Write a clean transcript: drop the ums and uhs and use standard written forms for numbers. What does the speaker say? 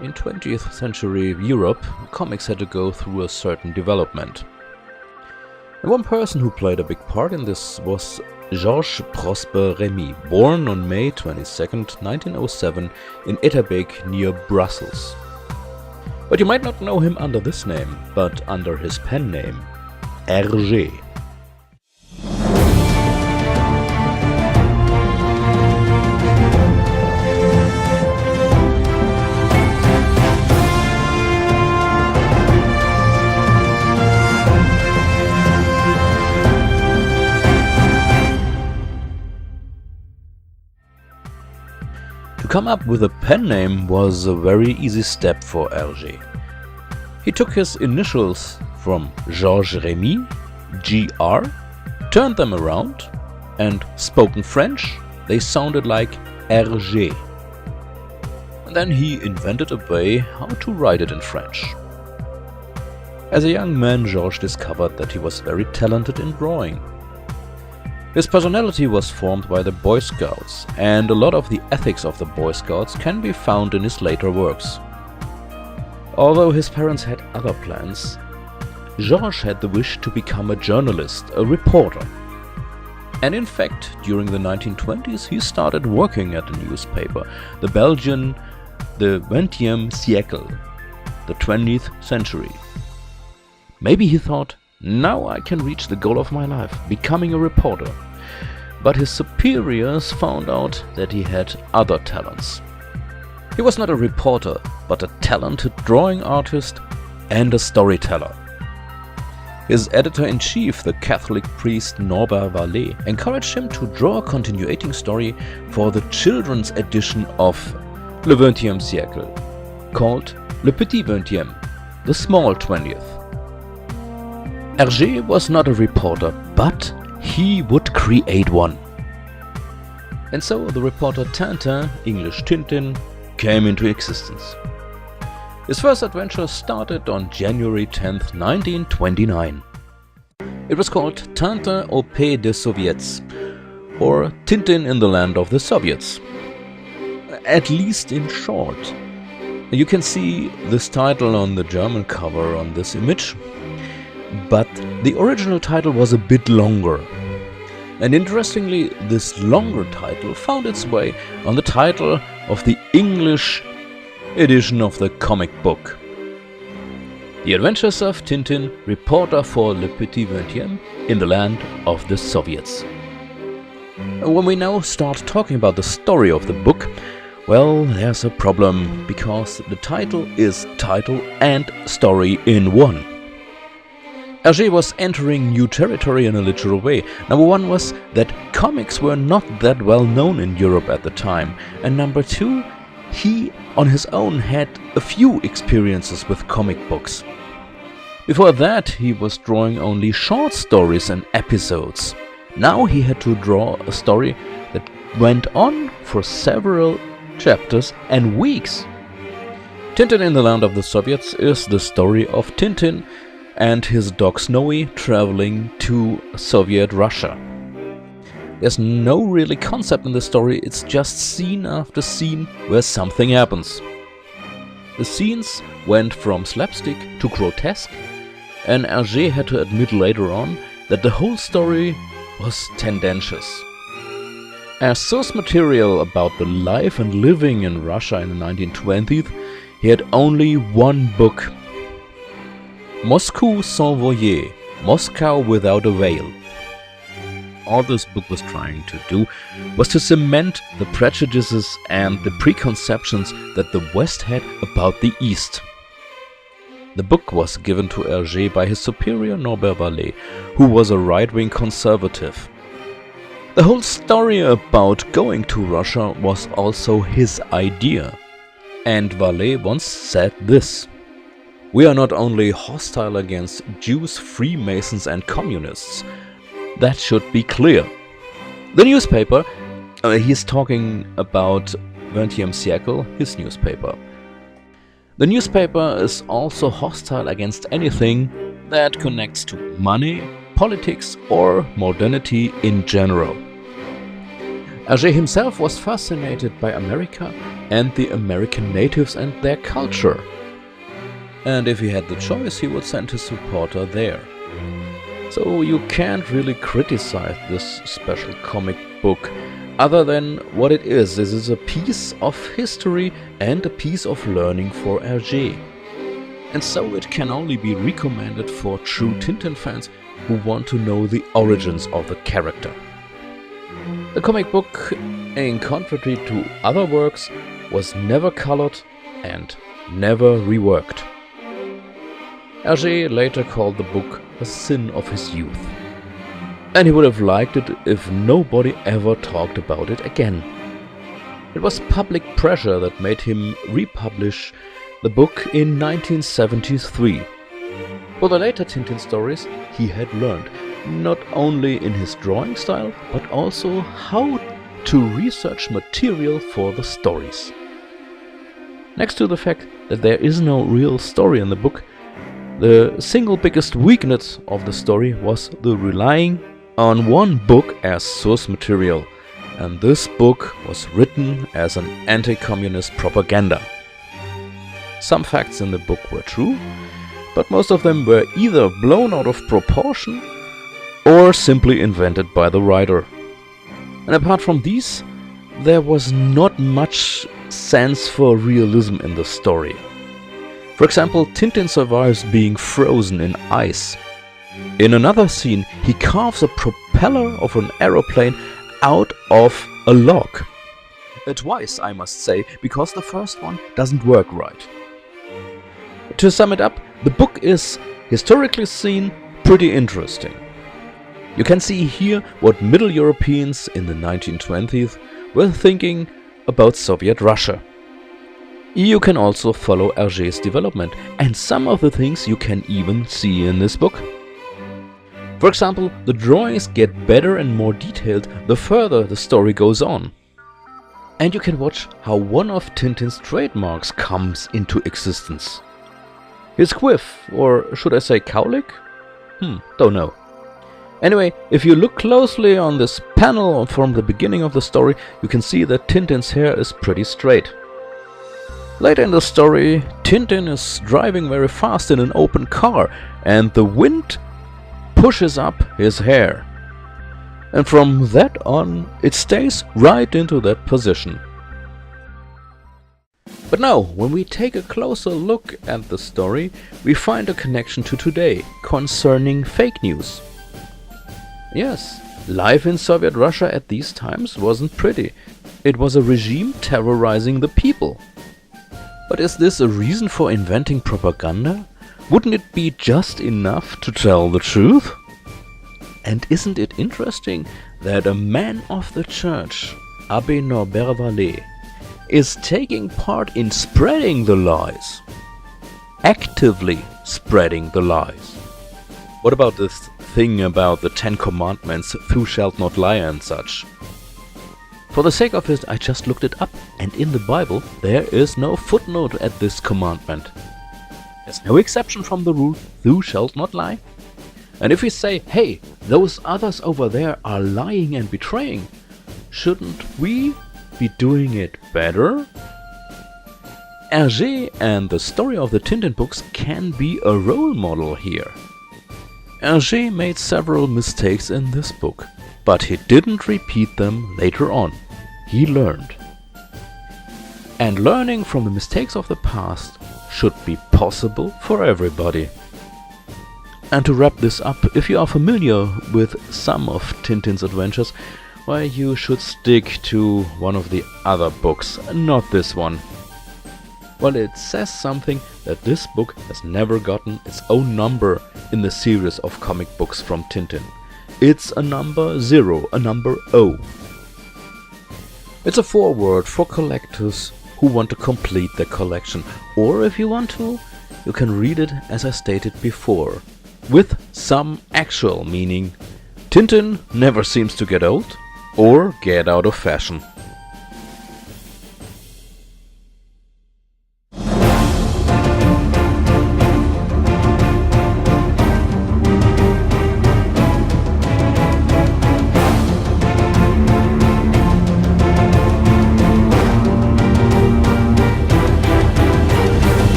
In 20th century Europe, comics had to go through a certain development. And one person who played a big part in this was Georges Prosper Rémy, born on May 22nd, 1907 in Etterbeek near Brussels. But you might not know him under this name, but under his pen name, Hergé. To come up with a pen name was a very easy step for Hergé. He took his initials from Georges Rémy, GR, turned them around, and spoken French, they sounded like Hergé. And then he invented a way how to write it in French. As a young man, Georges discovered that he was very talented in drawing. His personality was formed by the Boy Scouts, and a lot of the ethics of the Boy Scouts can be found in his later works. Although his parents had other plans, Georges had the wish to become a journalist, a reporter. And in fact, during the 1920s he started working at a newspaper, the Belgian the 20e siècle, the 20th century. Maybe he thought, now I can reach the goal of my life, becoming a reporter. But his superiors found out that he had other talents. He was not a reporter, but a talented drawing artist and a storyteller. His editor-in-chief, the Catholic priest Norbert Vallée, encouraged him to draw a continuating story for the children's edition of Le 20e siècle, called Le Petit 20e, the Small 20th. Hergé was not a reporter, but he would create one. And so the reporter Tintin, English Tintin, came into existence. His first adventure started on January 10th, 1929. It was called Tintin au pays des Soviets, or Tintin in the land of the Soviets. At least in short. You can see this title on the German cover on this image. But the original title was a bit longer. And interestingly, this longer title found its way on the title of the English edition of the comic book. The Adventures of Tintin, reporter for Le Petit 20e in the land of the Soviets. When we now start talking about the story of the book, well, there's a problem, because the title is title and story in one. Hergé was entering new territory in a literal way. Number one was that comics were not that well known in Europe at the time, and number two, he on his own had a few experiences with comic books. Before that, he was drawing only short stories and episodes. Now he had to draw a story that went on for several chapters and weeks. Tintin in the Land of the Soviets is the story of Tintin and his dog Snowy traveling to Soviet Russia. There's no really concept in the story, it's just scene after scene where something happens. The scenes went from slapstick to grotesque, and Hergé had to admit later on that the whole story was tendentious. As source material about the life and living in Russia in the 1920s, he had only one book. Moscou sans voile, Moscow without a veil. All this book was trying to do was to cement the prejudices and the preconceptions that the West had about the East. The book was given to Hergé by his superior Norbert Vallée, who was a right-wing conservative. The whole story about going to Russia was also his idea. And Vallée once said this: "We are not only hostile against Jews, Freemasons and Communists. That should be clear." The newspaper, he's talking about 20e siècle, his newspaper. The newspaper is also hostile against anything that connects to money, politics or modernity in general. Hergé himself was fascinated by America and the American natives and their culture. And if he had the choice, he would send his reporter there. So you can't really criticize this special comic book other than what it is. This is a piece of history and a piece of learning for Hergé. And so it can only be recommended for true Tintin fans who want to know the origins of the character. The comic book, in contrary to other works, was never colored and never reworked. Hergé later called the book a sin of his youth. And he would have liked it if nobody ever talked about it again. It was public pressure that made him republish the book in 1973. For the later Tintin stories, he had learned, not only in his drawing style, but also how to research material for the stories. Next to the fact that there is no real story in the book, the single biggest weakness of the story was the relying on one book as source material, and this book was written as an anti-communist propaganda. Some facts in the book were true, but most of them were either blown out of proportion or simply invented by the writer. And apart from these, there was not much sense for realism in the story. For example, Tintin survives being frozen in ice. In another scene, he carves a propeller of an aeroplane out of a log. Twice, I must say, because the first one doesn't work right. To sum it up, the book is, historically seen, pretty interesting. You can see here what Middle Europeans in the 1920s were thinking about Soviet Russia. You can also follow Hergé's development, and some of the things you can even see in this book. For example, the drawings get better and more detailed the further the story goes on. And you can watch how one of Tintin's trademarks comes into existence. His quiff, or should I say cowlick? Don't know. Anyway, if you look closely on this panel from the beginning of the story, you can see that Tintin's hair is pretty straight. Later in the story, Tintin is driving very fast in an open car, and the wind pushes up his hair. And from that on, it stays right into that position. But now, when we take a closer look at the story, we find a connection to today, concerning fake news. Yes, life in Soviet Russia at these times wasn't pretty. It was a regime terrorizing the people. But is this a reason for inventing propaganda? Wouldn't it be just enough to tell the truth? And isn't it interesting that a man of the church, Abbé Norbert Vallée, is taking part in spreading the lies? Actively spreading the lies. What about this thing about the 10 Commandments, thou shalt not lie and such? For the sake of it, I just looked it up, and in the Bible there is no footnote at this commandment. There's no exception from the rule, thou shalt not lie. And if we say, hey, those others over there are lying and betraying, shouldn't we be doing it better? Hergé and the story of the Tintin books can be a role model here. Hergé made several mistakes in this book, but he didn't repeat them later on. He learned. And learning from the mistakes of the past should be possible for everybody. And to wrap this up, if you are familiar with some of Tintin's adventures, well, you should stick to one of the other books, not this one. Well, it says something that this book has never gotten its own number in the series of comic books from Tintin. It's a number 0, a number O. It's a foreword for collectors who want to complete their collection, or if you want to, you can read it as I stated before, with some actual meaning. Tintin never seems to get old or get out of fashion.